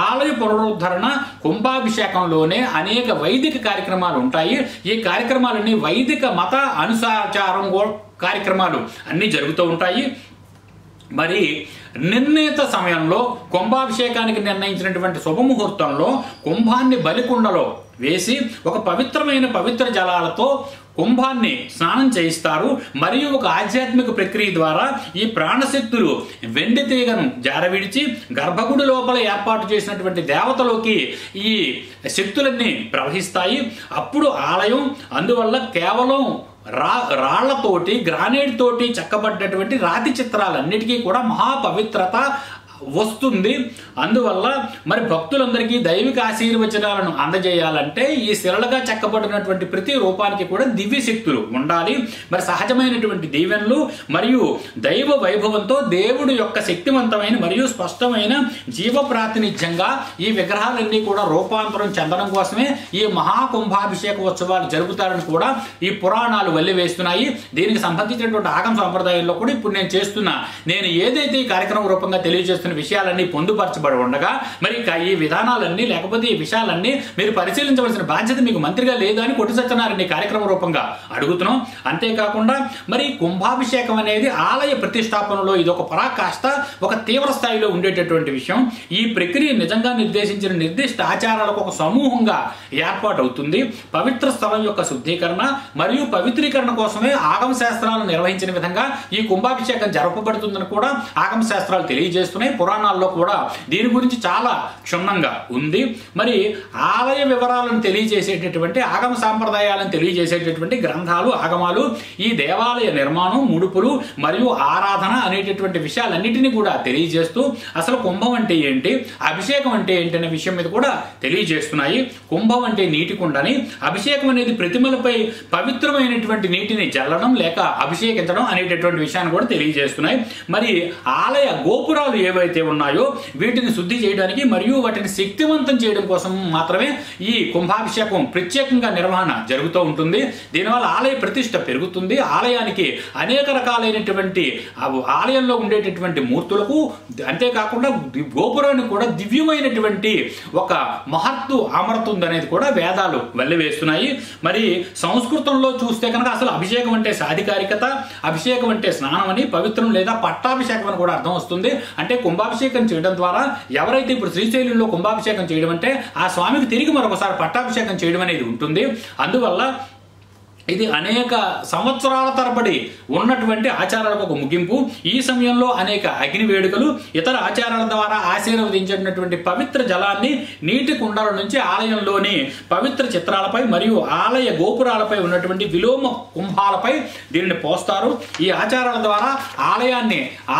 ఆలయ పునరుద్ధరణ కుంభాభిషేకంలోనే అనేక వైదిక కార్యక్రమాలు ఉంటాయి. ఈ కార్యక్రమాలన్నీ వైదిక మత అనుసాచారం కార్యక్రమాలు అన్నీ జరుగుతూ ఉంటాయి. మరి నిర్ణీత సమయంలో కుంభాభిషేకానికి నిర్ణయించినటువంటి శుభముహూర్తంలో కుంభాన్ని బలికుండలో వేసి ఒక పవిత్ర జలాలతో కుంభాన్ని స్నానం చేయిస్తారు. మరియు ఒక ఆధ్యాత్మిక ప్రక్రియ ద్వారా ఈ ప్రాణశక్తులు వెండి తీగను జారవిడిచి గర్భగుడి లోపల ఏర్పాటు చేసినటువంటి దేవతలోకి ఈ శక్తులన్నీ ప్రవహిస్తాయి. అప్పుడు ఆలయం అందువల్ల కేవలం రాళ్లతోటి గ్రానైట్ తోటి చెక్కబడ్డటువంటి రాతి చిత్రాలన్నిటికీ కూడా మహాపవిత్రత వస్తుంది. అందువల్ల మరి భక్తులందరికీ దైవిక ఆశీర్వచనాలను అందజేయాలంటే ఈ శిలలుగా చెక్కబడినటువంటి ప్రతి రూపానికి కూడా దివ్య శక్తులు ఉండాలి. మరి సహజమైనటువంటి దీవెనలు మరియు దైవ వైభవంతో దేవుడి యొక్క శక్తివంతమైన మరియు స్పష్టమైన జీవ ప్రాతినిధ్యంగా ఈ విగ్రహాలన్నీ కూడా రూపాంతరం చెందడం కోసమే ఈ మహాకుంభాభిషేక ఉత్సవాలు జరుపుతారని కూడా ఈ పురాణాలు వల్లివేస్తున్నాయి. దీనికి సంబంధించినటువంటి ఆగమ సంప్రదాయంలో కూడా ఇప్పుడు నేను ఏదైతే ఈ కార్యక్రమం రూపంగా తెలియజేస్తున్న విషయాలన్నీ పొందుపరచబడి ఉండగా మరి ఈ విధానాలన్నీ లేకపోతే ఈ విషయాలన్నీ మీరు పరిశీలించవలసిన బాధ్యత మీకు మంత్రిగా లేదా అని కొట్టి సత్యనారాయణ కార్యక్రమ రూపంగా అడుగుతున్నాం. అంతేకాకుండా మరి కుంభాభిషేకం అనేది ఆలయ ప్రతిష్టాపనలో ఇది ఒక పరాకాష్ట, ఒక తీవ్ర స్థాయిలో ఉండేటటువంటి విషయం. ఈ ప్రక్రియ నిజంగా నిర్దేశించిన నిర్దిష్ట ఆచారాలకు ఒక సమూహంగా ఏర్పాటు అవుతుంది. పవిత్ర స్థలం యొక్క శుద్ధీకరణ మరియు పవిత్రీకరణ కోసమే ఆగమ శాస్త్రాలు నిర్వహించిన విధంగా ఈ కుంభాభిషేకం జరపబడుతుందని కూడా ఆగమ శాస్త్రాలు తెలియజేస్తున్నాయి. పురాణాల్లో కూడా దీని గురించి చాలా క్షుణ్ణంగా ఉంది. మరి ఆలయ వివరాలను తెలియజేసేటటువంటి ఆగమ సాంప్రదాయాలను తెలియజేసేటటువంటి గ్రంథాలు, ఆగమాలు ఈ దేవాలయ నిర్మాణం, ముడుపులు మరియు ఆరాధన అనేటటువంటి విషయాలన్నిటినీ కూడా తెలియజేస్తూ అసలు కుంభం అంటే ఏంటి, అభిషేకం అంటే ఏంటి అనే విషయం మీద కూడా తెలియజేస్తున్నాయి. కుంభం అంటే నీటి కుండని, అభిషేకం అనేది ప్రతిమలపై పవిత్రమైనటువంటి నీటిని జల్లడం లేక అభిషేకించడం అనేటటువంటి విషయాన్ని కూడా తెలియజేస్తున్నాయి. మరి ఆలయ గోపురాలు ఏవైతే ఉన్నాయో వీటిని శుద్ధి చేయడానికి మరియు వాటిని శక్తివంతం చేయడం కోసం మాత్రమే ఈ కుంభాభిషేకం ప్రత్యేకంగా నిర్వహణ జరుగుతూ ఉంటుంది. దీనివల్ల ఆలయ ప్రతిష్ట పెరుగుతుంది. ఆలయానికి అనేక రకాలైనటువంటి ఆలయంలో ఉండేటటువంటి మూర్తులకు అంతేకాకుండా గోపురానికి కూడా దివ్యమైనటువంటి ఒక మహత్తు అమరుతుంది అనేది కూడా వేదాలు వెల్లివేస్తున్నాయి. మరి సంస్కృతంలో చూస్తే కనుక అసలు అభిషేకం అంటే సాధికారికత, అభిషేకం అంటే స్నానం అని, పవిత్రం లేదా పట్టాభిషేకం అని కూడా అర్థం వస్తుంది. అంటే కుంభాభిషేకం చేయడం ద్వారా ఎవరైతే ఇప్పుడు శ్రీశైలంలో కుంభాభిషేకం చేయడం అంటే ఆ స్వామికి తిరిగి మరొకసారి పట్టాభిషేకం చేయడం అనేది ఉంటుంది. అందువల్ల ఇది అనేక సంవత్సరాల తరబడి ఉన్నటువంటి ఆచారాలకు ఒక ముగింపు. ఈ సమయంలో అనేక అగ్ని వేడుకలు, ఇతర ఆచారాల ద్వారా ఆశీర్వదించినటువంటి పవిత్ర జలాన్ని నీటి కుండల నుంచి ఆలయంలోని పవిత్ర చిత్రాలపై మరియు ఆలయ గోపురాలపై ఉన్నటువంటి విలోమ కుంభాలపై దీనిని పోస్తారు. ఈ ఆచారాల ద్వారా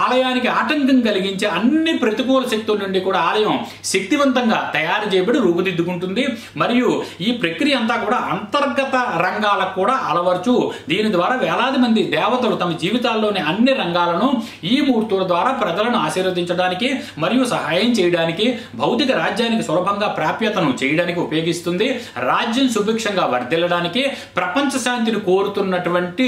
ఆలయానికి ఆటంకం కలిగించే అన్ని ప్రతికూల శక్తుల నుండి కూడా ఆలయం శక్తివంతంగా తయారు చేయబడి రూపుదిద్దుకుంటుంది. మరియు ఈ ప్రక్రియ అంతా కూడా అంతర్గత రంగాలకు కూడా అలవర్చు. దీని ద్వారా వేలాది మంది దేవతలు తమ జీవితాల్లోని అన్ని రంగాలను ఈ మూర్తుల ద్వారా ప్రజలను ఆశీర్వదించడానికి మరియు సహాయం చేయడానికి, భౌతిక రాజ్యానికి సులభంగా ప్రాప్యతను చేయడానికి ఉపయోగిస్తుంది. రాజ్యం సుభిక్షంగా వర్ధిల్లడానికి, ప్రపంచ శాంతిని కోరుతున్నటువంటి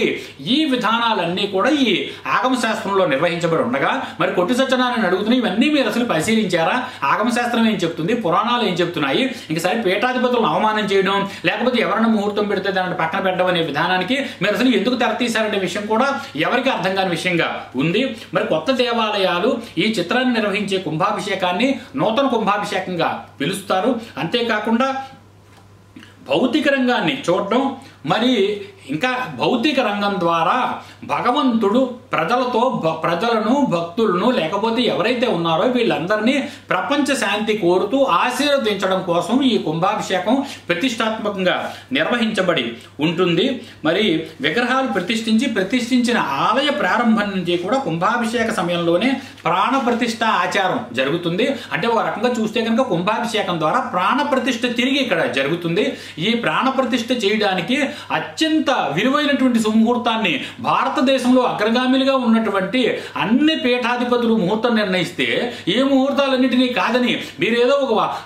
ఈ విధానాలన్నీ కూడా ఈ ఆగమ శాస్త్రంలో నిర్వహించబడి ఉండగా మరి కొట్టి సత్యనారాయణ అడుగుతున్నాయి, ఇవన్నీ మీరు అసలు పరిశీలించారా? ఆగమ శాస్త్రం ఏం చెప్తుంది, పురాణాలు ఏం చెప్తున్నాయి? ఇంకసారి పీఠాధిపతులను అవమానం చేయడం లేకపోతే ఎవరైనా ముహూర్తం పెడితే దాన్ని పక్కన పెట్టడం అనే విధానానికి మీరు అసలు ఎందుకు తెరతీశారనే విషయం కూడా ఎవరికి అర్థం కాని విషయంగా ఉంది. మరి కొత్త దేవాలయాలు ఈ చిత్రాన్ని నిర్వహించే కుంభాభిషేకాన్ని నూతన కుంభాభిషేకంగా పిలుస్తారు. అంతేకాకుండా భౌతిక రంగాన్ని చూడడం, మరి ఇంకా భౌతిక రంగం ద్వారా భగవంతుడు ప్రజలను భక్తులను లేకపోతే ఎవరైతే ఉన్నారో వీళ్ళందరినీ ప్రపంచ శాంతి కోరుతూ ఆశీర్వదించడం కోసం ఈ కుంభాభిషేకం ప్రతిష్టాత్మకంగా నిర్వహించబడి ఉంటుంది. మరి విగ్రహాలు ప్రతిష్ఠించిన ఆలయ ప్రారంభం నుంచి కూడా కుంభాభిషేక సమయంలోనే ప్రాణ ప్రతిష్ఠ ఆచారం జరుగుతుంది. అంటే ఒక రకంగా చూస్తే కనుక కుంభాభిషేకం ద్వారా ప్రాణ ప్రతిష్ఠ తిరిగి ఇక్కడ జరుగుతుంది. ఈ ప్రాణ ప్రతిష్ఠ చేయడానికి అత్యంత విలువైనటువంటి సుముహూర్తాన్ని భారతదేశంలో అగ్రగామిలుగా ఉన్నటువంటి అన్ని పీఠాధిపతులు ముహూర్తం నిర్ణయిస్తే ఏ ముహూర్తాలన్నింటినీ కాదని మీరేదో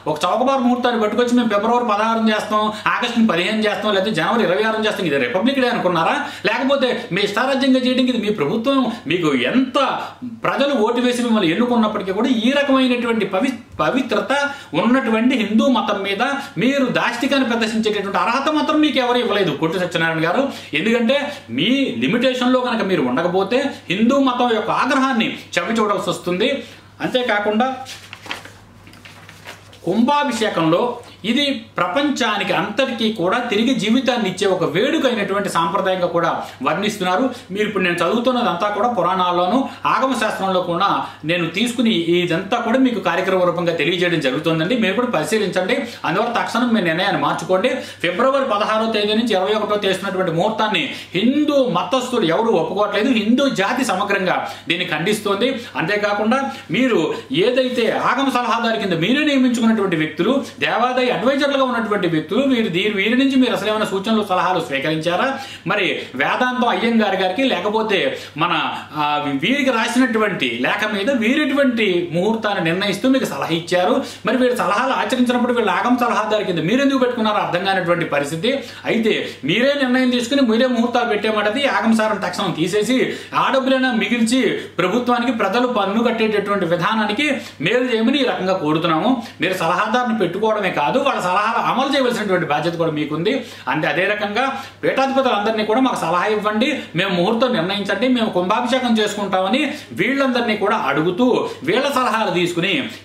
ఒక చౌకబారు ముహూర్తాన్ని పట్టుకొచ్చి మేము ఫిబ్రవరి 16 చేస్తాం, ఆగస్టు 15 చేస్తాం, లేకపోతే జనవరి 26 చేస్తాం, ఇది రిపబ్లిక్ డే అనుకున్నారా? లేకపోతే మీ ఇష్టారాజ్యంగా చేయడానికి ఇది మీ ప్రభుత్వం, మీకు ఎంత ప్రజలు ఓటు వేసి మిమ్మల్ని ఎన్నుకున్నప్పటికీ కూడా ఈ రకమైనటువంటి పవిత్రత ఉన్నటువంటి హిందూ మతం మీద మీరు దాష్టికాన్ని ప్రదర్శించేటటువంటి అర్హత మాత్రం మీకు ఎవరు ఇవ్వలేదు కొట్టి సత్యనారాయణ గారు. ఎందుకంటే మీ లిమిటేషన్లో కనుక మీరు ఉండకపోతే హిందూ మతం యొక్క ఆగ్రహాన్ని చవి చూడాల్సి వస్తుంది. అంతేకాకుండా కుంభాభిషేకంలో ఇది ప్రపంచానికి అంతటికీ కూడా తిరిగి జీవితాన్ని ఇచ్చే ఒక వేడుక అయినటువంటి సాంప్రదాయంగా కూడా వర్ణిస్తున్నారు. మీరు ఇప్పుడు నేను చదువుతున్నదంతా కూడా పురాణాల్లోనూ ఆగమ శాస్త్రంలో కూడా నేను తీసుకుని ఇదంతా కూడా మీకు కార్యక్రమ రూపంగా తెలియజేయడం జరుగుతుందండి. మీరు కూడా పరిశీలించండి. అందువల్ల తక్షణం మీ నిర్ణయాన్ని మార్చుకోండి. ఫిబ్రవరి 16వ తేదీ నుంచి 21వ చేసినటువంటి ముహూర్తాన్ని హిందూ మతస్థులు ఎవరు ఒప్పుకోవట్లేదు. హిందూ జాతి సమగ్రంగా దీన్ని ఖండిస్తోంది. అంతేకాకుండా మీరు ఏదైతే ఆగమ సలహాదారు కింద మీరే నియమించుకున్నటువంటి వ్యక్తులు, దేవాదాయ అడ్వైజర్లుగా ఉన్నటువంటి వ్యక్తులు, వీరి నుంచి మీరు అసలు ఏమైనా సూచనలు సలహాలు స్వీకరించారా? మరి వేదాంతం అయ్యంగారి గారికి లేకపోతే మన వీరికి రాసినటువంటి లేఖ మీద వీరిటువంటి ముహూర్తాన్ని నిర్ణయిస్తూ మీకు సలహా ఇచ్చారు. మరి వీరి సలహాలు ఆచరించినప్పుడు వీళ్ళు ఆగమ సలహాదారు కింద మీరెందుకు పెట్టుకున్నారో అర్థం కానిటువంటి పరిస్థితి. అయితే మీరే నిర్ణయం తీసుకుని మీరే ముహూర్తాలు పెట్టేమాటది ఆగమసారం తక్షణం తీసేసి ఆ డబ్బులైనా మిగిల్చి ప్రభుత్వానికి ప్రజలు పన్ను కట్టేటటువంటి విధానానికి మేలు చేయమని ఈ రకంగా కోరుతున్నాము. మీరు సలహాదారుని పెట్టుకోవడమే కాదు, వాళ్ళ సలహాలు అమలు చేయవలసినటువంటి బాధ్యత కూడా మీకుంది. అదే రకంగా పీఠాధిపతులందరినీ కూడా మాకు సలహా ఇవ్వండి, మేము ముహూర్తం నిర్ణయించండి, మేము కుంభాభిషేకం చేసుకుంటామని వీళ్ళందరినీ కూడా అడుగుతూ వీళ్ళ సలహాలు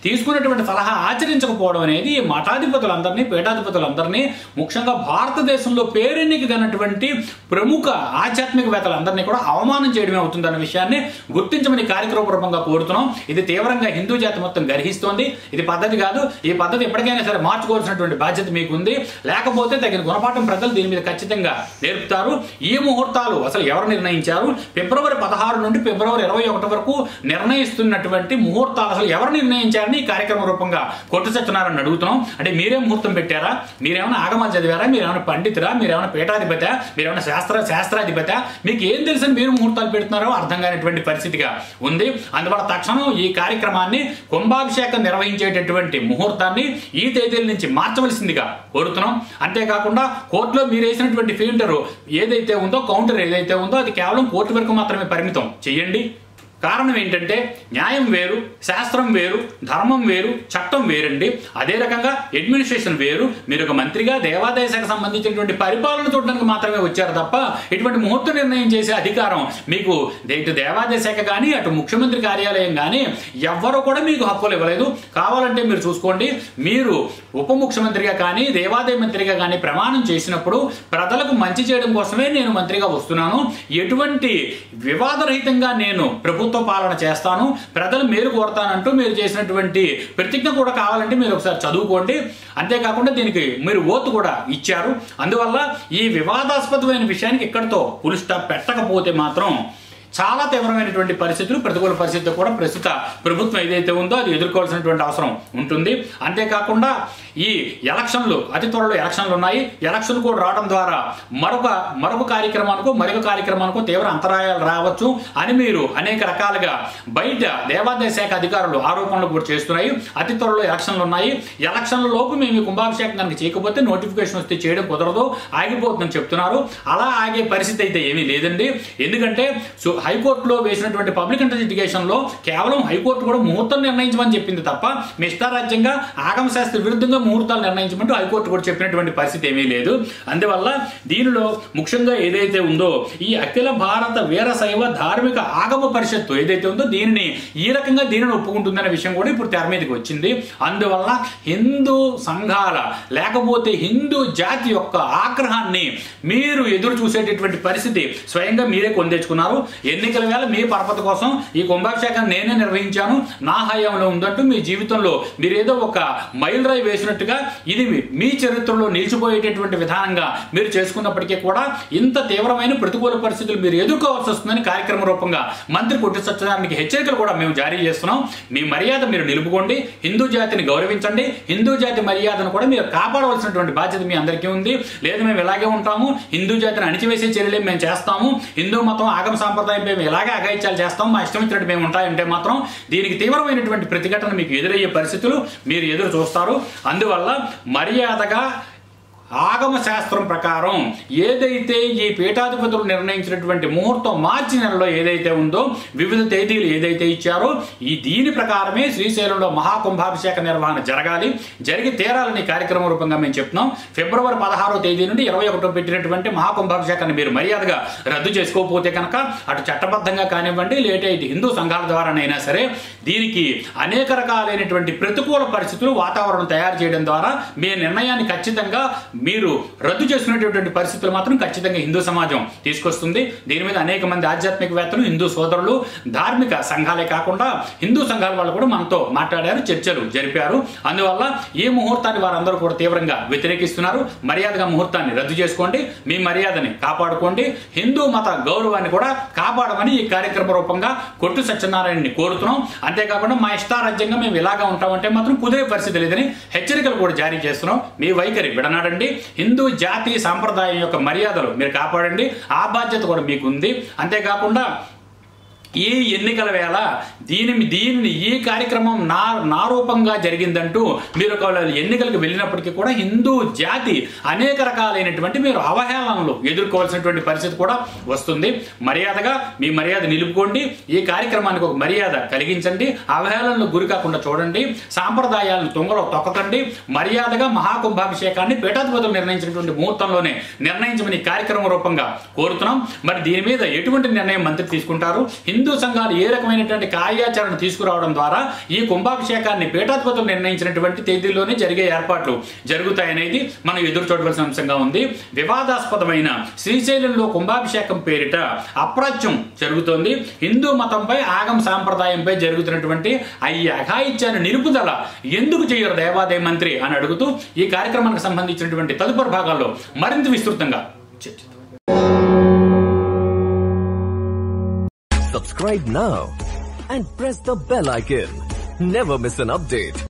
తీసుకున్నటువంటి సలహా ఆచరించకపోవడం అనేది మఠాధిపతులందరినీ పీఠాధిపతులందరినీ ముఖ్యంగా భారతదేశంలో పేరెన్నికైనటువంటి ప్రముఖ ఆధ్యాత్మికవేత్తలందరినీ కూడా అవమానం చేయడమే అవుతుందన్న విషయాన్ని గుర్తించమని కార్యక్రమపూర్వకంగా కోరుతున్నాం. ఇది తీవ్రంగా హిందూ జాతి మొత్తం గర్హిస్తోంది. ఇది పద్ధతి కాదు. ఈ పద్ధతి ఎప్పటికైనా సరే మార్చుకోవాల్సినటువంటి బాధ్యత మీకుంది. లేకపోతే తగిన గుణపాఠం ప్రజలు దీని మీద ఖచ్చితంగా నేర్పుతారు. ఈ ముహూర్తాలు అసలు ఎవరు నిర్ణయించారు? ఫిబ్రవరి 16 నుండి ఫిబ్రవరి 21 వరకు నిర్ణయిస్తున్నటువంటి ముహూర్తాలు అసలు ఎవరు నిర్ణయించారని ఈ కార్యక్రమ రూపంగా కొట్టు సత్యనారాయణ అడుగుతున్నాం. అంటే మీరే ముహూర్తం పెట్టారా? మీరేమైనా ఆగమాలు చదివారా? మీరేమైనా పండితురా? మీరేమైనా పీఠాధిపత? మీరేమైనా శాస్త్రాధిపత? మీకు ఏం తెలుసని మీరు ముహూర్తాలు పెడుతున్నారో అర్థం కానిటువంటి పరిస్థితిగా ఉంది. అందువల్ల తక్షణం ఈ కార్యక్రమాన్ని కుంభాభిషేకం నిర్వహించేటటువంటి ముహూర్తాన్ని ఈ తేదీల నుంచి మార్చవలసిందిగా కోరుతున్నాం. అంతేకాకుండా కోర్టులో మీరు వేసినటువంటి కౌంటర్ ఏదైతే ఉందో అది కేవలం కోర్టు వరకు మాత్రమే పరిమితం చేయండి. కారణం ఏంటంటే న్యాయం వేరు, శాస్త్రం వేరు, ధర్మం వేరు, చట్టం వేరండి. అదే రకంగా అడ్మినిస్ట్రేషన్ వేరు. మీరు ఒక మంత్రిగా దేవాదాయ శాఖకు సంబంధించినటువంటి పరిపాలన చూడడానికి మాత్రమే వచ్చారు తప్ప ఇటువంటి ముహూర్త నిర్ణయం చేసే అధికారం మీకు ఇటు దేవాదాయ శాఖ కానీ అటు ముఖ్యమంత్రి కార్యాలయం కానీ ఎవ్వరూ కూడా మీకు హక్కులు ఇవ్వలేదు. కావాలంటే మీరు చూసుకోండి. మీరు ఉప ముఖ్యమంత్రిగా కానీ దేవాదాయ మంత్రిగా కానీ ప్రమాణం చేసినప్పుడు ప్రజలకు మంచి చేయడం కోసమే నేను మంత్రిగా వస్తున్నాను, ఎటువంటి వివాదరహితంగా నేను ప్రభుత్వ పాలన చేస్తాను, ప్రజలు మేలు కోరుతానంటూ మీరు చేసినటువంటి ప్రతిజ్ఞ కూడా కావాలంటే మీరు ఒకసారి చదువుకోండి. అంతేకాకుండా దీనికి మీరు ఓతు కూడా ఇచ్చారు. అందువల్ల ఈ వివాదాస్పదమైన విషయానికి ఇక్కడితో ఫుల్ స్టాప్ పెట్టకపోతే మాత్రం చాలా తీవ్రమైనటువంటి పరిస్థితులు, ప్రతికూల పరిస్థితులు కూడా ప్రస్తుత ప్రభుత్వం ఏదైతే ఉందో అది ఎదుర్కోవాల్సినటువంటి అవసరం ఉంటుంది. అంతేకాకుండా ఈ ఎలక్షన్లు అతి త్వరలో ఎలక్షన్లు ఉన్నాయి. ఎలక్షన్ కూడా రావడం ద్వారా మరొక కార్యక్రమానికో తీవ్ర అంతరాయాలు రావచ్చు అని మీరు అనేక రకాలుగా బయట దేవాదాయ శాఖ అధికారులు ఆరోపణలు కూడా చేస్తున్నాయి. అతి త్వరలో ఎలక్షన్లు ఉన్నాయి. ఎలక్షన్ల లోపు మేము కుంభాభిషేకం కనుక చేయకపోతే నోటిఫికేషన్ వస్తే చేయడం కుదరదు, ఆగిపోతుందని చెప్తున్నారు. అలా ఆగే పరిస్థితి అయితే ఏమీ లేదండి. ఎందుకంటే హైకోర్టులో వేసినటువంటి పబ్లిక్ ఇన్వెస్టిగేషన్ లో కేవలం హైకోర్టు కూడా ముహూర్తం నిర్ణయించమని చెప్పింది తప్ప మీ ఇష్టారాజ్యంగా ఆగమ శాస్త్ర విరుద్ధంగా ముహూర్తాలు నిర్ణయించమంటూ హైకోర్టు కూడా చెప్పినటువంటి పరిస్థితి ఏమీ లేదు. అందువల్ల దీనిలో ముఖ్యంగా ఏదైతే ఉందో ఈ అఖిల భారత వీరశైవ ధార్మిక ఆగమ పరిషత్తు ఏదైతే ఉందో దీనిని ఒప్పుకుంటుందనే విషయం కూడా ఇప్పుడు తెర మీదకి వచ్చింది. అందువల్ల హిందూ సంఘాల లేకపోతే హిందూ జాతి యొక్క ఆగ్రహాన్ని మీరు ఎదురు చూసేటటువంటి పరిస్థితి స్వయంగా మీరే కొందెచ్చుకున్నారు. ఎన్నికల వేళ మీ పరపతి కోసం ఈ కుంభాభిషేకాన్ని నేనే నిర్వహించాను, నా హయాంలో ఉందంటూ మీ జీవితంలో మీరు ఏదో ఒక మైల్ రాయి వేసినట్టుగా ఇది మీ చరిత్రలో నిలిచిపోయేటటువంటి విధానంగా మీరు చేసుకున్నప్పటికీ కూడా ఇంత తీవ్రమైన ప్రతికూల పరిస్థితులు మీరు ఎదుర్కోవాల్సి వస్తుందని కార్యక్రమ రూపంగా మంత్రి కొట్టు సత్యనారాయణకి హెచ్చరికలు కూడా మేము జారీ చేస్తున్నాం. మీ మర్యాద మీరు నిలుపుకోండి, హిందూ జాతిని గౌరవించండి, హిందూ జాతి మర్యాదను కూడా మీరు కాపాడవలసినటువంటి బాధ్యత మీ అందరికీ ఉంది. లేదు మేము ఇలాగే ఉంటాము, హిందూ జాతిని అణిచివేసే చర్యలు మేము చేస్తాము, హిందూ మతం ఆగమ సాంప్రదాయం మేము ఇలాగే అఘాయిత్యాలు చేస్తాం, మా ఇష్టం వచ్చినట్టు మేము ఉంటాయంటే మాత్రం దీనికి తీవ్రమైనటువంటి ప్రతిఘటన మీకు ఎదురయ్యే పరిస్థితులు మీరు ఎదురు చూస్తారు. అందువల్ల మర్యాదగా ఆగమ శాస్త్రం ప్రకారం ఏదైతే ఈ పీఠాధిపతులు నిర్ణయించినటువంటి ముహూర్తం మార్చి నెలలో ఏదైతే ఉందో వివిధ తేదీలు ఏదైతే ఇచ్చారో దీని ప్రకారమే శ్రీశైలంలో మహాకుంభాభిషేక నిర్వహణ జరిగి తీరాలని కార్యక్రమం రూపంగా మేము చెప్తున్నాం. ఫిబ్రవరి 16వ తేదీ నుండి 21 పెట్టినటువంటి మహాకుంభాభిషేకాన్ని మీరు మర్యాదగా రద్దు చేసుకోకపోతే కనుక అటు చట్టబద్ధంగా కానివ్వండి లేట్ అయితే హిందూ సంఘాల ద్వారానైనా సరే దీనికి అనేక రకాలైనటువంటి ప్రతికూల పరిస్థితులు వాతావరణం తయారు చేయడం ద్వారా మీ నిర్ణయాన్ని ఖచ్చితంగా మీరు రద్దు చేసుకునేటటువంటి పరిస్థితులు మాత్రం ఖచ్చితంగా హిందూ సమాజం తీసుకొస్తుంది. దీని మీద అనేక మంది ఆధ్యాత్మికవేత్తలు, హిందూ సోదరులు, ధార్మిక సంఘాలే కాకుండా హిందూ సంఘాల వాళ్ళు కూడా మనతో మాట్లాడారు, చర్చలు జరిపారు. అందువల్ల ఈ ముహూర్తాన్ని వారందరూ కూడా తీవ్రంగా వ్యతిరేకిస్తున్నారు. మర్యాదగా ముహూర్తాన్ని రద్దు చేసుకోండి, మీ మర్యాదని కాపాడుకోండి, హిందూ మత గౌరవాన్ని కూడా కాపాడమని ఈ కార్యక్రమ రూపంగా కొట్టు సత్యనారాయణని కోరుతున్నాం. అంతేకాకుండా మా ఇష్టారాజ్యంగా మేము ఇలాగా ఉంటామంటే మాత్రం కుదిరే పరిస్థితి లేదని హెచ్చరికలు కూడా జారీ చేస్తున్నాం. మీ వైఖరి విడనాడండి, హిందూ జాతి సాంప్రదాయం యొక్క మర్యాదలు మీరు కాపాడండి, ఆ బాధ్యత కూడా మీకు ఉంది. అంతేకాకుండా ఈ ఎన్నికల వేళ దీనిని ఈ కార్యక్రమం నా రూపంగా జరిగిందంటూ మీరు ఎన్నికలకు వెళ్ళినప్పటికీ కూడా హిందూ జాతి అనేక రకాలైనటువంటి మీరు అవహేళనలు ఎదుర్కోవాల్సినటువంటి పరిస్థితి కూడా వస్తుంది. మర్యాదగా మీ మర్యాద నిలుపుకోండి, ఈ కార్యక్రమానికి ఒక మర్యాద కలిగించండి, అవహేళనలకు గురి కాకుండా చూడండి, సాంప్రదాయాలను తుంగలో తొక్కకండి, మర్యాదగా మహాకుంభాభిషేకాన్ని పీఠాధిపతులు నిర్ణయించినటువంటి ముహూర్తంలోనే నిర్ణయించమని కార్యక్రమం రూపంగా కోరుతున్నాం. మరి దీని మీద ఎటువంటి నిర్ణయం మంత్రి తీసుకుంటారు, హిందూ సంఘాలు ఏ రకమైనటువంటి కార్యాచరణ తీసుకురావడం ద్వారా ఈ కుంభాభిషేకాన్ని పీఠాధిపతులు నిర్ణయించినటువంటి తేదీల్లోనే జరిగే ఏర్పాట్లు జరుగుతాయనేది మనం ఎదురు చూడవలసిన అంశంగా ఉంది. వివాదాస్పదమైన శ్రీశైలంలో కుంభాభిషేకం పేరిట అప్రాచ్యం జరుగుతోంది. హిందూ మతంపై ఆగమ సాంప్రదాయంపై జరుగుతున్నటువంటి ఈ అఘాయిత్యాన్ని నిలుపుదల ఎందుకు చేయరు దేవాదాయ మంత్రి అని అడుగుతూ ఈ కార్యక్రమానికి సంబంధించినటువంటి తదుపరి భాగాల్లో మరింత విస్తృతంగా చర్చిద్దాం. Subscribe now and press the bell icon. Never miss an update.